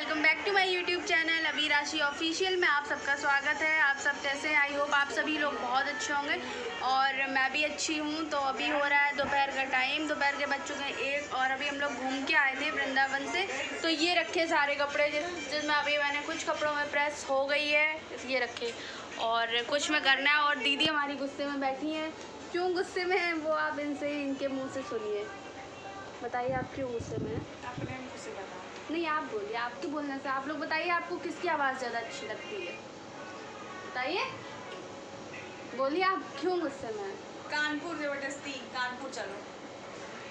Welcome back to my YouTube channel अभी Rashi official में आप सबका स्वागत है। आप सब कैसे हैं? आई होप आप सभी लोग बहुत अच्छे होंगे और मैं भी अच्छी हूँ। तो अभी हो रहा है दोपहर का टाइम, दोपहर के बज चुके हैं 1 और अभी हम लोग घूम के आए थे वृंदावन से। तो ये रखे सारे कपड़े जिसमें अभी मैंने कुछ कपड़ों में प्रेस हो गई है, ये रखे और कुछ में करना है। और दीदी हमारी गुस्से में बैठी हैं। क्यों गुस्से में हैं वो आप इनसे इनके मुँह से सुनिए। बताइए आप क्यों गुस्से में हैं? नहीं आप बोलिए, आपके बोलने से आप लोग बताइए आपको किसकी आवाज़ ज़्यादा अच्छी लगती है? बताइए, बोलिए आप क्यों गुस्से में हैं? कानपुर ज़बरदस्ती, कानपुर चलो।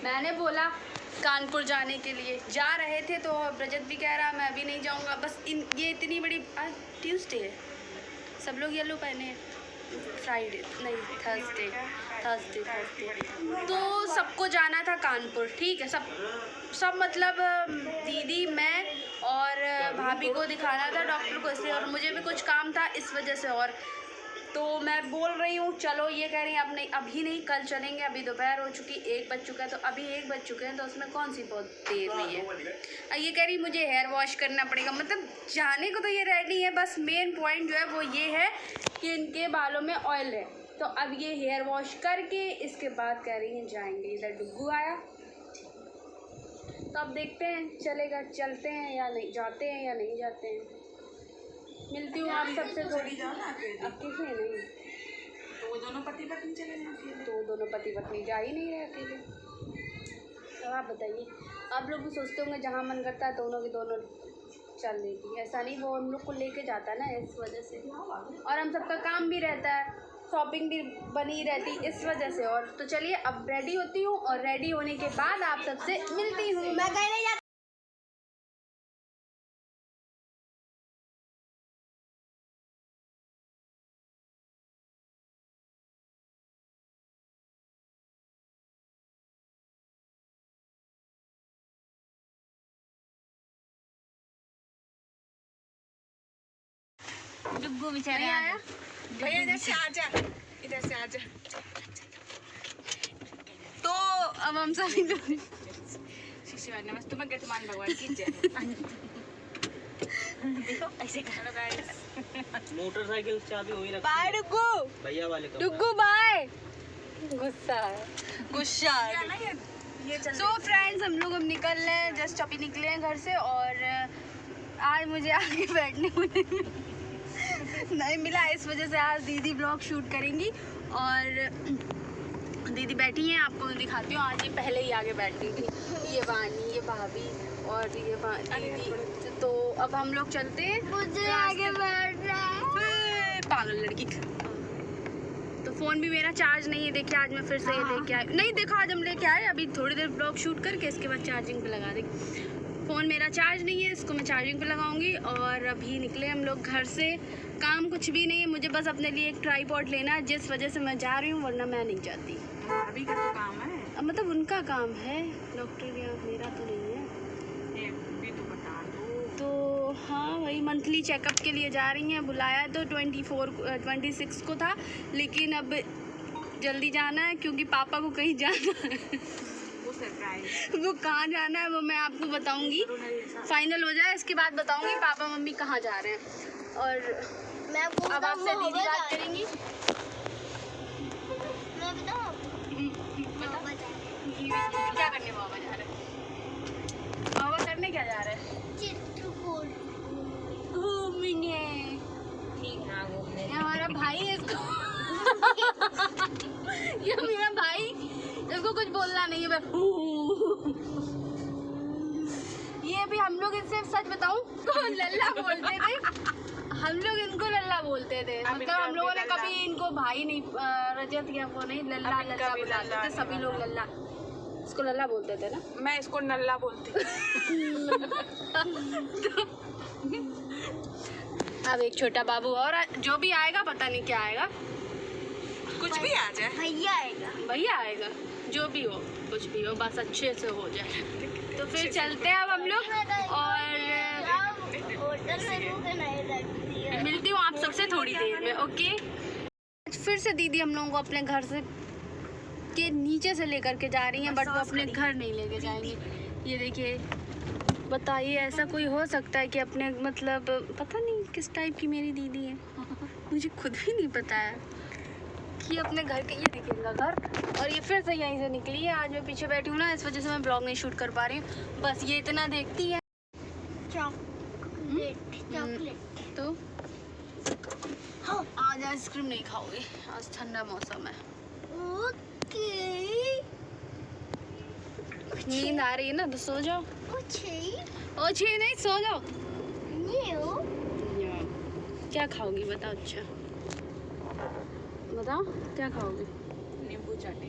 मैंने बोला कानपुर जाने के लिए जा रहे थे तो रजत भी कह रहा मैं अभी नहीं जाऊंगा। बस ये इतनी बड़ी आज ट्यूसडे है, सब लोग येलो पहने हैं। फ्राइडे नहीं थर्सडे तो सबको जाना था कानपुर। ठीक है, सब मतलब दीदी मैं और भाभी को दिखाना था डॉक्टर को इसलिए, और मुझे भी कुछ काम था इस वजह से। और तो मैं बोल रही हूँ चलो, ये कह रही हैं अब नहीं, अभी नहीं कल चलेंगे। अभी दोपहर हो चुकी, 1 बज चुका है। तो अभी 1 बज चुके हैं तो उसमें कौन सी बहुत देर हुई है। ये कह रही मुझे हेयर वॉश करना पड़ेगा। मतलब जाने को तो ये रेडी है, बस मेन पॉइंट जो है वो ये है कि इनके बालों में ऑयल है। तो अब ये हेयर वॉश करके इसके बाद कह रही हैं जाएंगे। इधर डुग्गू आया तो अब देखते हैं चलेगा, चलते हैं या नहीं, जाते हैं या नहीं जाते हैं। मिलती हूँ आप सबसे थोड़ी। अब किसे नहीं, तो वो दोनों पति पत्नी चले जाएंगे। तो दोनों पति पत्नी जा ही नहीं रहे अकेले। तो आप बताइए, आप लोग भी सोचते होंगे जहाँ मन करता है दोनों के दोनों चल देती। ऐसा नहीं, वो हम लोग को लेके जाता है ना, इस वजह से। और हम सबका काम भी रहता है, शॉपिंग भी बनी रहती इस वजह से। और तो चलिए अब रेडी होती हूँ और रेडी होने के बाद आप सबसे मिलती हूँ। मैं कहीं नहीं जाती। डुग्गू बेचारे आया। भैया इधर से आजा, इधर से आजा। तो अब हम सभी लोग शिशुवान नमस्ते, मैं गतमान भगवान की जय। देखो ऐसे करो गाइस। मोटरसाइकिल चाबी वही रखी बाय डुग्गू, भैया वाले का। डुग्गू बाय। गुस्सा है, गुस्सा है। तो फ्रेंड्स हम लोग अब निकल रहे हैं, जस्ट अभी निकले हैं घर से। और आज मुझे आगे बैठने को नहीं मिला, इस वजह से आज दीदी ब्लॉग शूट करेंगी। और दीदी बैठी हैं, आपको मैं दिखाती हूँ। आज ये पहले ही आगे बैठी थी, ये वानी, ये भाभी और ये दीदी। तो अब हम लोग चलते हैं, मुझे आगे बैठ रहा है पागल लड़की। तो फ़ोन भी मेरा चार्ज नहीं है, देखिए आज मैं फिर से ये लेके आई। नहीं देखो, आज हम लेके आए, अभी थोड़ी देर ब्लॉग शूट करके इसके बाद चार्जिंग पे लगा देंगे। फ़ोन मेरा चार्ज नहीं है, इसको मैं चार्जिंग पे लगाऊंगी। और अभी निकले हम लोग घर से। काम कुछ भी नहीं है, मुझे बस अपने लिए एक ट्राईपॉड लेना है, जिस वजह से मैं जा रही हूँ, वरना मैं नहीं जाती। अभी का तो काम है, मतलब उनका काम है डॉक्टर के यहाँ, मेरा तो नहीं है। ये भी तो बता दो। तो हाँ, वही मंथली चेकअप के लिए जा रही हैं। बुलाया तो 26 को था, लेकिन अब जल्दी जाना है क्योंकि पापा को कहीं जाना है। वो कहाँ जाना है वो मैं आपको बताऊंगी, फाइनल हो जाए इसके बाद बताऊंगी पापा मम्मी कहाँ जा रहे हैं। और मैं अब आपसे दीदी बात करेंगी। मैं बताऊँ क्या करने बाबा जा रहे हैं? बाबा करने क्या जा रहे हैं? घूमने। ठीक है, घूमने। हमारा भाई है इसको ये मेरा भाई, इसको कुछ बोलना नहीं है। ये भी हम लोग इससे सच बताऊं तो लल्ला बोलते थे, हम लोग इनको लल्ला बोलते थे। मतलब हम लोगों ने कभी इनको भाई नहीं, रजत या वो नहीं, लल्ला लल्ला बुलाते थे सभी लोग। लल्ला, इसको लल्ला बोलते थे ना। मैं इसको नल्ला बोलती अब एक छोटा बाबू और जो भी आएगा, पता नहीं क्या आएगा, कुछ भी आ जाए। भैया आएगा, जो भी हो, कुछ भी हो, बस अच्छे से हो जाए। तो फिर चलते हैं अब हम लोग और मिलती हूँ आप सबसे थोड़ी देर में। ओके, फिर से दीदी हम लोगों को अपने घर से के नीचे से लेकर के जा रही हैं, बट वो अपने घर नहीं लेके जाएंगी। ये देखिए बताइए, ऐसा कोई हो सकता है कि अपने मतलब पता नहीं किस टाइप की मेरी दीदी है, मुझे खुद भी नहीं पता है कि अपने घर के, ये देखिए इनका घर, और ये फिर से यहीं से निकली है। आज मैं पीछे बैठी हूँ ना, इस वजह से मैं ब्लॉग नहीं शूट कर पा रही हूँ। बस ये इतना देखती है। तो आज आइसक्रीम नहीं खाओगे, आज ठंडा मौसम है। नींद आ रही है ना, तो सो जाओ। ओछे नहीं, सो जाओ। क्या खाओगी बताओ? अच्छा बताओ क्या खाओगी? नींबू चाटे।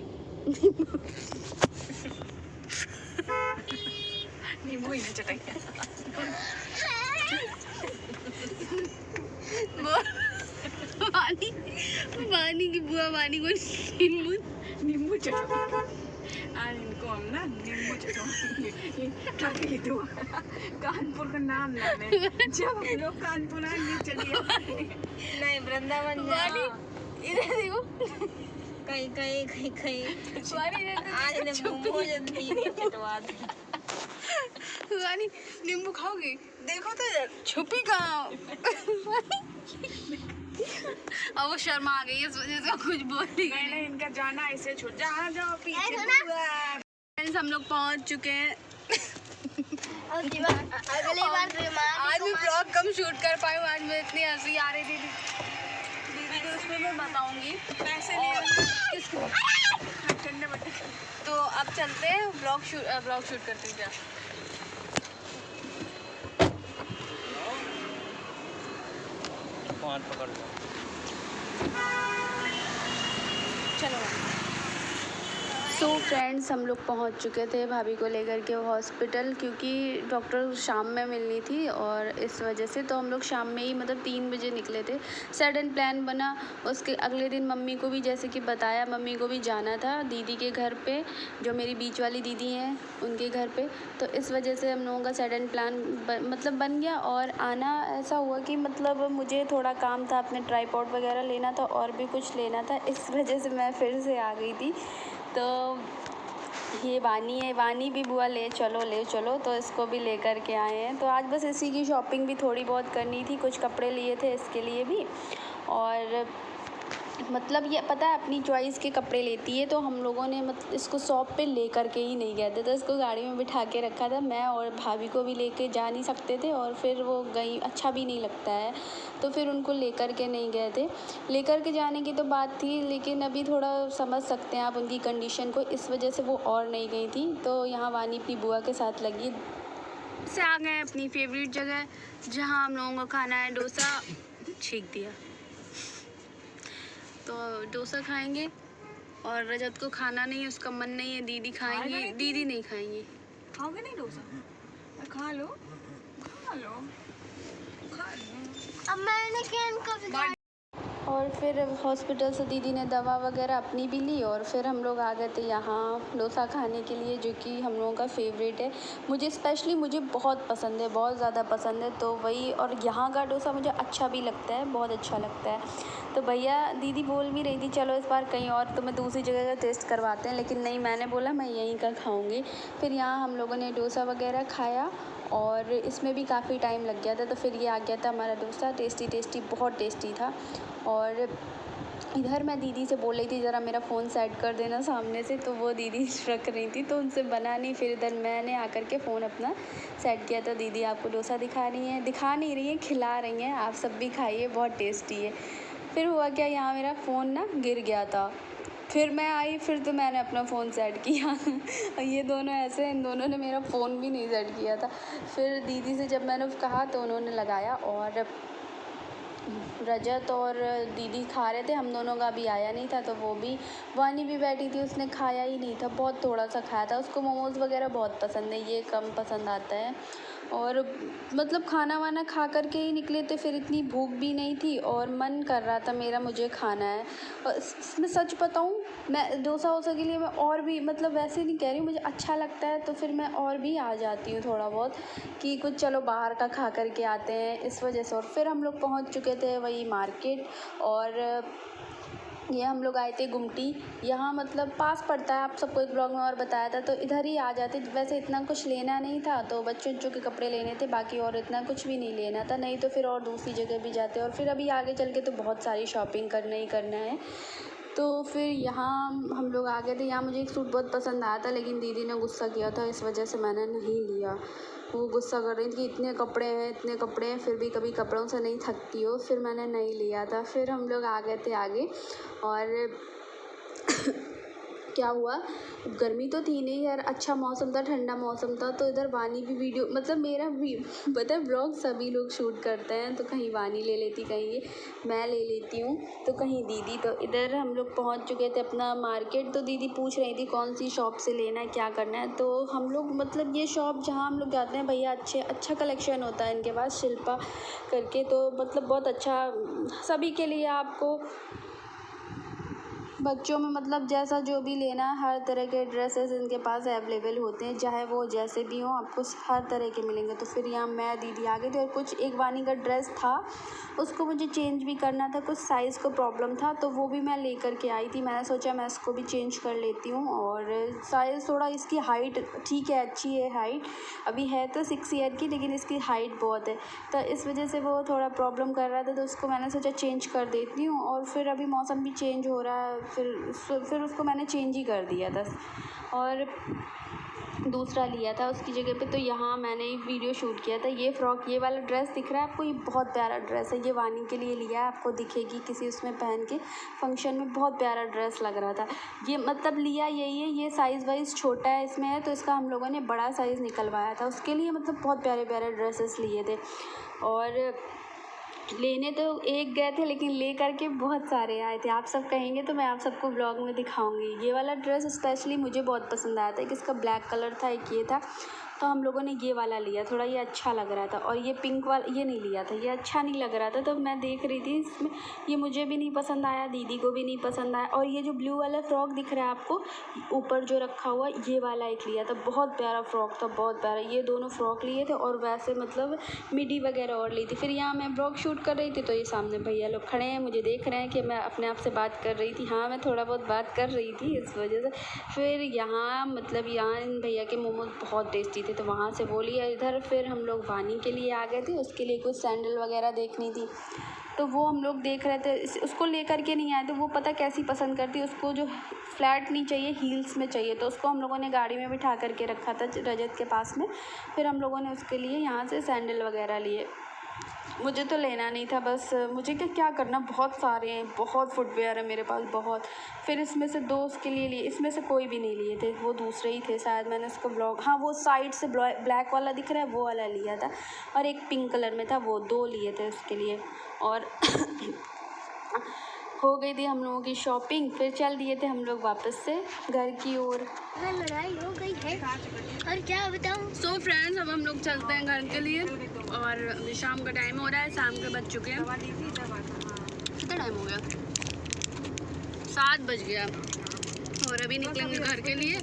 नींबू ही चटाई। वानी की बुआ वानी को नींबू चटो। आज इनको हम ना नींबू चटो दो। कानपुर का नाम ना ले। जब हम लोग कानपुर आएंगे चलिए। नहीं वृंदावन वानी इधर देखो, कहीं कहीं कहीं कहीं वानी आज ने मोमोज नींबू चटवा दी। वानी नींबू खाओगी? देखो तो इधर, छुपी कहाँ? अब वो शर्मा आ गई है, इस वजह से कुछ बोल नहीं। नहीं इनका जाना ऐसे छूट जाओ पीछे। फ्रेंड्स हम लोग पहुंच चुके हैं। अगली बार आज मैं ब्लॉग कम शूट कर पाई हूँ, आज मैं इतनी हंसी आ रही थी दीदी को, उसमें मैं बताऊंगी। किसको? ठंडे बटे। तो अब चलते हैं, ब्लॉग शूट करते हैं। फोन पकड़ लो। चलो। सो फ्रेंड्स हम लोग पहुंच चुके थे भाभी को लेकर के हॉस्पिटल, क्योंकि डॉक्टर शाम में मिलनी थी और इस वजह से तो हम लोग शाम में ही मतलब 3 बजे निकले थे। सडन प्लान बना, उसके अगले दिन मम्मी को भी जैसे कि बताया, मम्मी को भी जाना था दीदी के घर पे, जो मेरी बीच वाली दीदी हैं उनके घर पे। तो इस वजह से हम लोगों का सडन प्लान मतलब बन गया और आना ऐसा हुआ कि मतलब मुझे थोड़ा काम था, अपने ट्राईपॉड वगैरह लेना था और भी कुछ लेना था, इस वजह से मैं फिर से आ गई थी। तो ये वानी है, वानी भी बुआ ले चलो, तो इसको भी लेकर के आए हैं। तो आज बस इसी की शॉपिंग भी थोड़ी बहुत करनी थी, कुछ कपड़े लिए थे इसके लिए भी, और मतलब ये पता है अपनी चॉइस के कपड़े लेती है। तो हम लोगों ने मतलब इसको शॉप पे ले कर के ही नहीं गए थे, तो इसको गाड़ी में बिठा के रखा था। मैं और भाभी को भी लेके जा नहीं सकते थे और फिर वो गई, अच्छा भी नहीं लगता है, तो फिर उनको लेकर के नहीं गए थे। लेकर के जाने की तो बात थी, लेकिन अभी थोड़ा समझ सकते हैं आप उनकी कंडीशन को, इस वजह से वो और नहीं गई थी। तो यहाँ वानी अपनी बुआ के साथ लगी से आ गए अपनी फेवरेट जगह, जहाँ हम लोगों को खाना है डोसा। छींक दिया। तो डोसा खाएंगे और रजत को खाना नहीं है, उसका मन नहीं है, दीदी खाएंगे, दीदी नहीं खाएंगी। खाओगे नहीं डोसा? खा लो। अब मैंने क्या इनको और फिर हॉस्पिटल से दीदी ने दवा वगैरह अपनी भी ली और फिर हम लोग आ गए थे यहाँ डोसा खाने के लिए, जो कि हम लोगों का फेवरेट है। मुझे बहुत पसंद है, बहुत ज़्यादा पसंद है। तो वही, और यहाँ का डोसा मुझे अच्छा भी लगता है, बहुत अच्छा लगता है। तो भैया दीदी बोल भी रही थी चलो इस बार कहीं और तुम्हें दूसरी जगह का टेस्ट करवाते हैं, लेकिन नहीं, मैंने बोला मैं यहीं का खाऊँगी। फिर यहाँ हम लोगों ने डोसा वगैरह खाया और इसमें भी काफ़ी टाइम लग गया था। तो फिर ये आ गया था हमारा डोसा, टेस्टी बहुत टेस्टी था। और इधर मैं दीदी से बोल रही थी ज़रा मेरा फ़ोन सेट कर देना सामने से, तो वो दीदी रख रही थी तो उनसे बना नहीं। फिर इधर मैंने आकर के फ़ोन अपना सेट किया। तो दीदी आपको डोसा दिखा नहीं रही हैं, खिला रही हैं, आप सब भी खाइए, बहुत टेस्टी है। फिर हुआ क्या, यहाँ मेरा फ़ोन ना गिर गया था। फिर मैं आई, फिर तो मैंने अपना फ़ोन सेट किया और ये दोनों ऐसे, इन दोनों ने मेरा फ़ोन भी नहीं सेट किया था। फिर दीदी से जब मैंने कहा तो उन्होंने लगाया, और रजत और दीदी खा रहे थे, हम दोनों का भी आया नहीं था। तो वो भी, वानी भी बैठी थी, उसने खाया ही नहीं था, बहुत थोड़ा सा खाया था। उसको मोमोज़ वगैरह बहुत पसंद है, ये कम पसंद आता है। और मतलब खाना वाना खा कर के ही निकले थे, फिर इतनी भूख भी नहीं थी और मन कर रहा था मेरा मुझे खाना है। और मैं सच बताऊँ, मैं डोसा वोसा के लिए मैं और भी, मतलब वैसे नहीं कह रही हूँ, मुझे अच्छा लगता है तो फिर मैं और भी आ जाती हूँ थोड़ा बहुत, कि कुछ चलो बाहर का खा कर के आते हैं, इस वजह से। और फिर हम लोग पहुँच चुके थे वही मार्केट, और ये हम लोग आए थे गुमटी। यहाँ मतलब पास पड़ता है, आप सबको एक ब्लॉग में और बताया था, तो इधर ही आ जाते। वैसे इतना कुछ लेना नहीं था, तो बच्चों के कपड़े लेने थे, बाकी और इतना कुछ भी नहीं लेना था। नहीं तो फिर और दूसरी जगह भी जाते, और फिर अभी आगे चल के तो बहुत सारी शॉपिंग करना ही करना है। तो फिर यहाँ हम लोग आ गए थे। यहाँ मुझे एक सूट बहुत पसंद आया था, लेकिन दीदी ने गुस्सा किया था, इस वजह से मैंने नहीं लिया। वो गुस्सा कर रही थी कि इतने कपड़े हैं, फिर भी कभी कपड़ों से नहीं थकती हो। फिर मैंने नहीं लिया था। फिर हम लोग आ गए थे आगे, और क्या हुआ, गर्मी तो थी नहीं यार, अच्छा मौसम था, ठंडा मौसम था। तो इधर वानी भी वीडियो, मतलब मेरा भी पता है ब्लॉग सभी लोग शूट करते हैं, तो कहीं वानी ले लेती, कहीं ये मैं ले लेती हूँ, तो कहीं दीदी। तो इधर हम लोग पहुँच चुके थे अपना मार्केट। तो दीदी पूछ रही थी कौन सी शॉप से लेना है, क्या करना है। तो हम लोग मतलब ये शॉप जहाँ हम लोग जाते हैं, भैया अच्छा कलेक्शन होता है इनके पास, शिल्पा करके। तो मतलब बहुत अच्छा सभी के लिए, आपको बच्चों में मतलब जैसा जो भी लेना है, हर तरह के ड्रेसेस इनके पास अवेलेबल होते हैं, चाहे वो जैसे भी हों, आपको हर तरह के मिलेंगे। तो फिर यहाँ मैं दीदी आ गई थी, और कुछ एक वानी का ड्रेस था, उसको मुझे चेंज भी करना था, कुछ साइज़ को प्रॉब्लम था, तो वो भी मैं लेकर के आई थी। मैंने सोचा मैं इसको भी चेंज कर लेती हूँ। और साइज़ थोड़ा, इसकी हाइट ठीक है, अच्छी है हाइट, अभी है तो 6 ईयर की, लेकिन इसकी हाइट बहुत है, तो इस वजह से वो थोड़ा प्रॉब्लम कर रहा था, तो उसको मैंने सोचा चेंज कर देती हूँ। और फिर अभी मौसम भी चेंज हो रहा है, फिर उसको मैंने चेंज ही कर दिया था, और दूसरा लिया था उसकी जगह पे। तो यहाँ मैंने एक वीडियो शूट किया था। ये फ्रॉक, ये वाला ड्रेस दिख रहा है आपको, ये बहुत प्यारा ड्रेस है, ये वानी के लिए लिया है, आपको दिखेगी किसी उसमें पहन के फंक्शन में, बहुत प्यारा ड्रेस लग रहा था। ये मतलब लिया यही है, ये साइज़ वाइज़ छोटा है इसमें है, तो इसका हम लोगों ने बड़ा साइज़ निकलवाया था उसके लिए। मतलब बहुत प्यारे प्यारे ड्रेसेस लिए थे, और लेने तो एक गए थे, लेकिन ले करके बहुत सारे आए थे। आप सब कहेंगे तो मैं आप सबको ब्लॉग में दिखाऊंगी। ये वाला ड्रेस स्पेशली मुझे बहुत पसंद आया था, कि इसका ब्लैक कलर था, एक ये था, तो हम लोगों ने ये वाला लिया, थोड़ा ये अच्छा लग रहा था। और ये पिंक वाला ये नहीं लिया था, ये अच्छा नहीं लग रहा था, तो मैं देख रही थी इसमें, ये मुझे भी नहीं पसंद आया, दीदी को भी नहीं पसंद आया। और ये जो ब्लू वाला फ्रॉक दिख रहा है आपको ऊपर जो रखा हुआ, ये वाला एक लिया था, बहुत प्यारा फ्रॉक था, बहुत प्यारा। ये दोनों फ्रॉक लिए थे, और वैसे मतलब मिडी वगैरह और ली थी। फिर यहाँ मैं ब्लॉग शूट कर रही थी, तो ये सामने भैया लोग खड़े हैं, मुझे देख रहे हैं कि मैं अपने आप से बात कर रही थी। हाँ, मैं थोड़ा बहुत बात कर रही थी, इस वजह से। फिर यहाँ मतलब यहाँ इन भैया के मोमोज बहुत टेस्टी थे, तो वहाँ से वो लिया इधर। फिर हम लोग वानी के लिए आ गए थे, उसके लिए कुछ सैंडल वगैरह देखनी थी, तो वो हम लोग देख रहे थे। उसको लेकर के नहीं आए थे, वो पता कैसी पसंद करती है, उसको जो फ्लैट नहीं चाहिए, हील्स में चाहिए, तो उसको हम लोगों ने गाड़ी में बिठा करके रखा था रजत के पास में। फिर हम लोगों ने उसके लिए यहाँ से सैंडल वगैरह लिए। मुझे तो लेना नहीं था, बस मुझे क्या करना, बहुत सारे हैं, बहुत फुटवेयर है मेरे पास, बहुत। फिर इसमें से 2 उसके लिए लिए, इसमें से कोई भी नहीं लिए थे, वो दूसरे ही थे शायद। मैंने उसको ब्लॉग, हाँ वो साइड से ब्लैक वाला दिख रहा है, वो वाला लिया था, और एक पिंक कलर में था, वो 2 लिए थे उसके लिए। और हो गई थी हम लोगों की शॉपिंग। फिर चल दिए थे हम लोग वापस से घर की ओर। लड़ाई हो गई है, और क्या बताऊँ। सो फ्रेंड्स, अब हम लोग चलते हैं घर के लिए, और अभी शाम का टाइम हो रहा है, शाम के बज चुके हैं, कितना टाइम हो गया, 7 बज गया, और अभी निकलेंगे घर के लिए।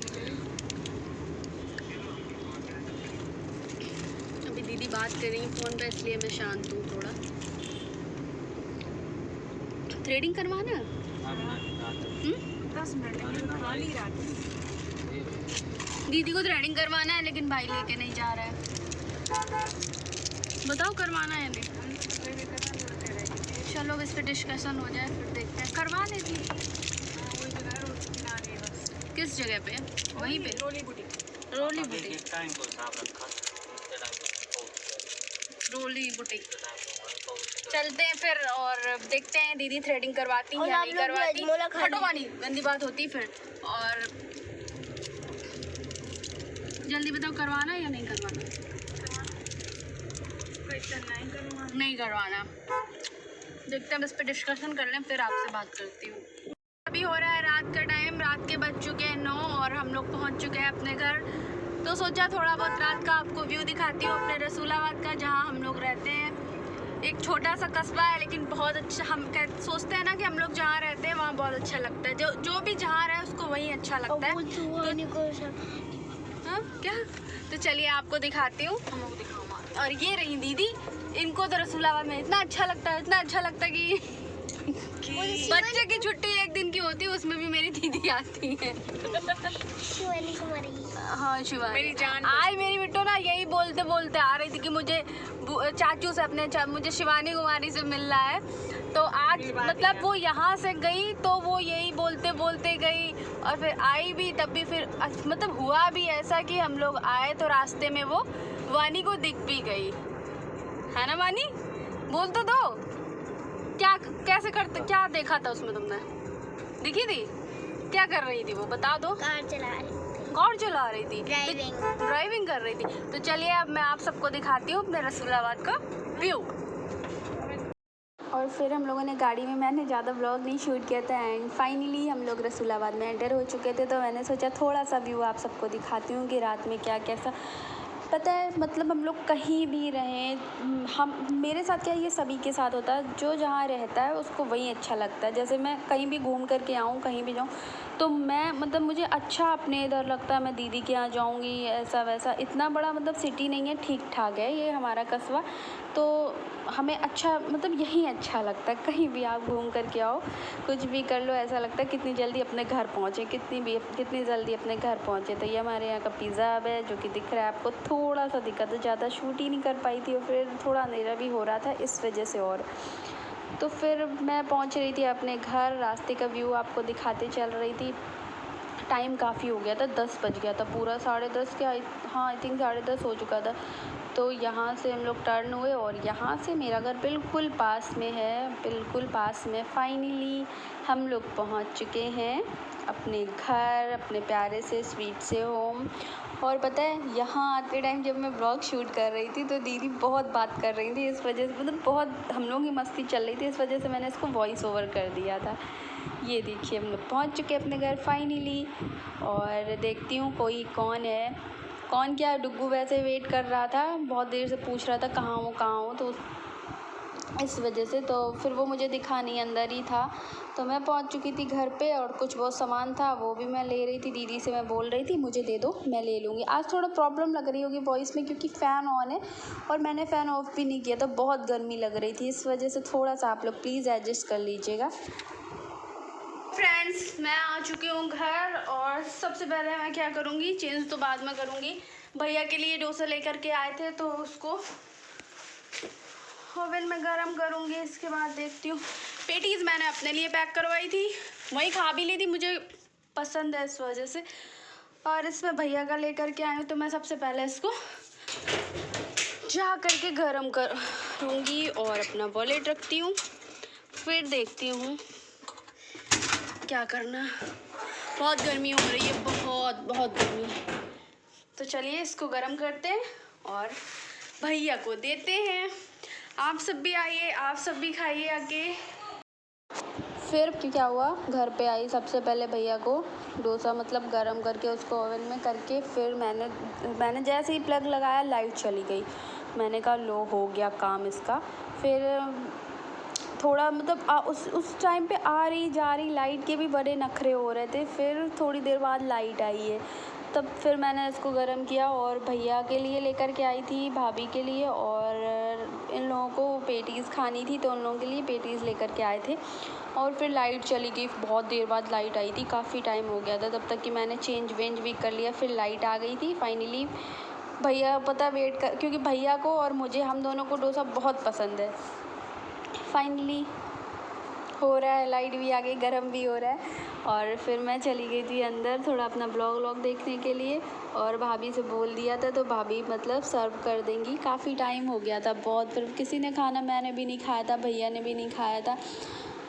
अभी दीदी बात कर रही है फ़ोन पे, इसलिए मैं शांत हूँ थोड़ा। थ्रेडिंग करवाना 10 मिनट खाली रात। दीदी को थ्रेडिंग करवाना है, लेकिन भाई लेके नहीं जा रहा है। बताओ करवाना है नहीं? चलो इस पे डिस्कशन हो जाए, फिर देखते हैं। करवा लेती। किस जगह पे? वहीं पे रोली बुटीक। रोली बुटीक चलते हैं फिर, और देखते हैं दीदी थ्रेडिंग करवाती है या नहीं करवाती। हटोवानी गंदी बात होती फिर। और जल्दी बताओ, करवाना है या नहीं करवाना? नहीं करवाना। देखते हैं, इस पे डिस्कशन कर लें, फिर आपसे बात करती हूँ। अभी हो रहा है रात का टाइम, रात के बज चुके हैं 9, और हम लोग पहुँच चुके हैं अपने घर। तो सोचा थोड़ा बहुत रात का आपको व्यू दिखाती हूँ अपने रसूलाबाद का, जहाँ हम लोग रहते हैं। एक छोटा सा कस्बा है, लेकिन बहुत अच्छा। हम सोचते हैं ना कि हम लोग जहाँ रहते हैं वहाँ बहुत अच्छा लगता है, जो भी जहाँ रहे उसको वही अच्छा लगता है। हाँ क्या? तो चलिए आपको दिखाती हूँ। और ये रही दीदी, इनको तो रसूलाबाद में इतना अच्छा लगता है, इतना अच्छा लगता है कि बच्चे की छुट्टी एक दिन की होती है, उसमें भी मेरी दीदी आती है। शिवानी कुमारी। हाँ शिवानी मेरी जान। आज मेरी बिट्टू ना यही बोलते बोलते आ रही थी कि मुझे चाचू से मुझे शिवानी कुमारी से मिलना है। तो आज मतलब वो यहाँ से गई तो वो यही बोलते बोलते गई और फिर आई भी, तब भी फिर मतलब हुआ भी ऐसा कि हम लोग आए तो रास्ते में वो वानी को दिख भी गई है ना। वानी बोल तो दो, क्या कैसे करते, क्या देखा था उसमें तुमने? दिखी थी? क्या कर रही थी वो, बता दो। कार चला रही थी। कार चला रही थी, ड्राइविंग कर रही थी। तो चलिए अब मैं आप सबको दिखाती हूँ अपने रसूलाबाद का व्यू। और फिर हम लोगों ने गाड़ी में, मैंने ज़्यादा व्लॉग नहीं शूट किया था एंड फाइनली हम लोग रसूलाबाद में एंटर हो चुके थे। तो मैंने सोचा थोड़ा सा व्यू आप सबको दिखाती हूँ कि रात में क्या कैसा। पता है मतलब हम लोग कहीं भी रहें, हम मेरे साथ क्या, ये सभी के साथ होता है, जो जहाँ रहता है उसको वही अच्छा लगता है। जैसे मैं कहीं भी घूम करके आऊँ, कहीं भी जाऊँ तो मैं मतलब मुझे अच्छा अपने इधर लगता है, मैं दीदी के यहाँ जाऊँगी ऐसा वैसा। इतना बड़ा मतलब सिटी नहीं है, ठीक ठाक है ये हमारा कस्बा, तो हमें अच्छा मतलब यही अच्छा लगता है। कहीं भी आप घूम करके आओ, कुछ भी कर लो, ऐसा लगता है कितनी जल्दी अपने घर पहुँचे, कितनी जल्दी अपने घर पहुँचे। तो ये हमारे यहाँ का पिज़्ज़ा हब है जो कि दिख रहा है आपको। थोड़ा सा दिक्कत है, ज़्यादा शूट ही नहीं कर पाई थी और फिर थोड़ा अंधेरा भी हो रहा था इस वजह से। और तो फिर मैं पहुँच रही थी अपने घर, रास्ते का व्यू आपको दिखाते चल रही थी। टाइम काफ़ी हो गया था, 10 बज गया था पूरा, 10:30 क्या, हाँ आई थिंक 10:30 हो चुका था। तो यहाँ से हम लोग टर्न हुए और यहाँ से मेरा घर बिल्कुल पास में है, बिल्कुल पास में। फाइनली हम लोग पहुँच चुके हैं अपने घर, अपने प्यारे से स्वीट से होम। और पता है यहाँ आते टाइम जब मैं व्लॉग शूट कर रही थी तो दीदी बहुत बात कर रही थी, इस वजह से मतलब बहुत हम लोगों की मस्ती चल रही थी, इस वजह से मैंने इसको वॉइस ओवर कर दिया था। ये देखिए हम लोग पहुँच चुके अपने घर फाइनली। और देखती हूँ कोई कौन है, कौन क्या, डुग्गू वैसे वेट कर रहा था, बहुत देर से पूछ रहा था कहाँ हो, तो इस वजह से तो फिर वो मुझे दिखा नहीं, अंदर ही था। तो मैं पहुंच चुकी थी घर पे और कुछ बहुत सामान था वो भी मैं ले रही थी। दीदी से मैं बोल रही थी मुझे दे दो, मैं ले लूँगी। आज थोड़ा प्रॉब्लम लग रही होगी वॉइस में क्योंकि फ़ैन ऑन है और मैंने फ़ैन ऑफ भी नहीं किया, तो बहुत गर्मी लग रही थी, इस वजह से थोड़ा सा आप लोग प्लीज़ एडजस्ट कर लीजिएगा। फ्रेंड्स मैं आ चुकी हूँ घर और सबसे पहले मैं क्या करूँगी, चेंज तो बाद में करूँगी। भैया के लिए डोसा लेकर के आए थे तो उसको ओवन में गरम करूँगी। इसके बाद देखती हूँ, पेटीज़ मैंने अपने लिए पैक करवाई थी, वही खा भी ली थी, मुझे पसंद है इस वजह से। और इसमें भैया का लेकर के आए तो मैं सबसे पहले इसको जा करके गरम करूँगी और अपना वॉलेट रखती हूँ, फिर देखती हूँ क्या करना। बहुत गर्मी हो रही है, बहुत गर्मी। तो चलिए इसको गरम करते हैं और भैया को देते हैं। आप सब भी आइए, आप सब भी खाइए आके। फिर क्या हुआ, घर पे आई सबसे पहले भैया को डोसा मतलब गरम करके उसको ओवन में करके, फिर मैंने जैसे ही प्लग लगाया लाइट चली गई। मैंने कहा लो हो गया काम इसका। फिर थोड़ा मतलब उस टाइम पे आ रही जा रही लाइट के भी बड़े नखरे हो रहे थे। फिर थोड़ी देर बाद लाइट आई है, तब फिर मैंने इसको गर्म किया और भैया के लिए लेकर के आई थी, भाभी के लिए, और इन लोगों को पेटीज़ खानी थी तो उन लोगों के लिए पेटीज़ लेकर के आए थे। और फिर लाइट चली गई, बहुत देर बाद लाइट आई थी, काफ़ी टाइम हो गया था तब तक कि मैंने चेंज वेंज भी कर लिया। फिर लाइट आ गई थी फाइनली। भैया पता वेट कर, क्योंकि भैया को और मुझे, हम दोनों को डोसा बहुत पसंद है। फाइनली हो रहा है, लाइट भी आ गई, गर्म भी हो रहा है। और फिर मैं चली गई थी अंदर थोड़ा अपना ब्लॉग देखने के लिए, और भाभी से बोल दिया था तो भाभी मतलब सर्व कर देंगी। काफ़ी टाइम हो गया था बहुत, फिर किसी ने खाना, मैंने भी नहीं खाया था, भैया ने भी नहीं खाया था।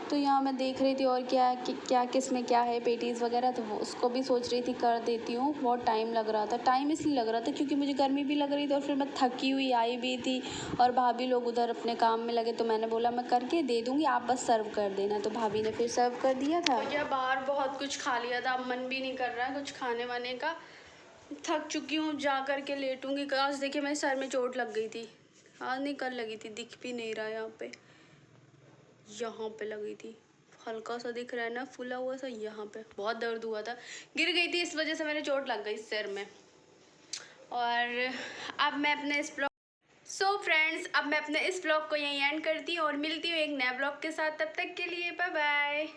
तो यहाँ मैं देख रही थी और क्या किस में क्या है पेटीज़ वगैरह, तो वो उसको भी सोच रही थी कर देती हूँ। बहुत टाइम लग रहा था, टाइम इसलिए लग रहा था क्योंकि मुझे गर्मी भी लग रही थी और फिर मैं थकी हुई आई भी थी और भाभी लोग उधर अपने काम में लगे। तो मैंने बोला मैं करके दे दूँगी, आप बस सर्व कर देना। तो भाभी ने फिर सर्व कर दिया था। भैया बाहर बहुत कुछ खा लिया था, अब मन भी नहीं कर रहा है कुछ खाने वाने का, थक चुकी हूँ, जा कर के लेटूँगी। आज देखिए मेरे सर में चोट लग गई थी, आज नहीं कल लगी थी, दिख भी नहीं रहा यहाँ पे लगी थी, हल्का सा दिख रहा है ना, फूला हुआ सा, यहाँ पे बहुत दर्द हुआ था, गिर गई थी, इस वजह से मेरे चोट लग गई सिर में। और अब मैं अपने इस सो फ्रेंड्स, अब मैं अपने इस व्लॉग को यहीं एंड करती हूँ और मिलती हूँ एक नए व्लॉग के साथ। तब तक के लिए बाय बाय।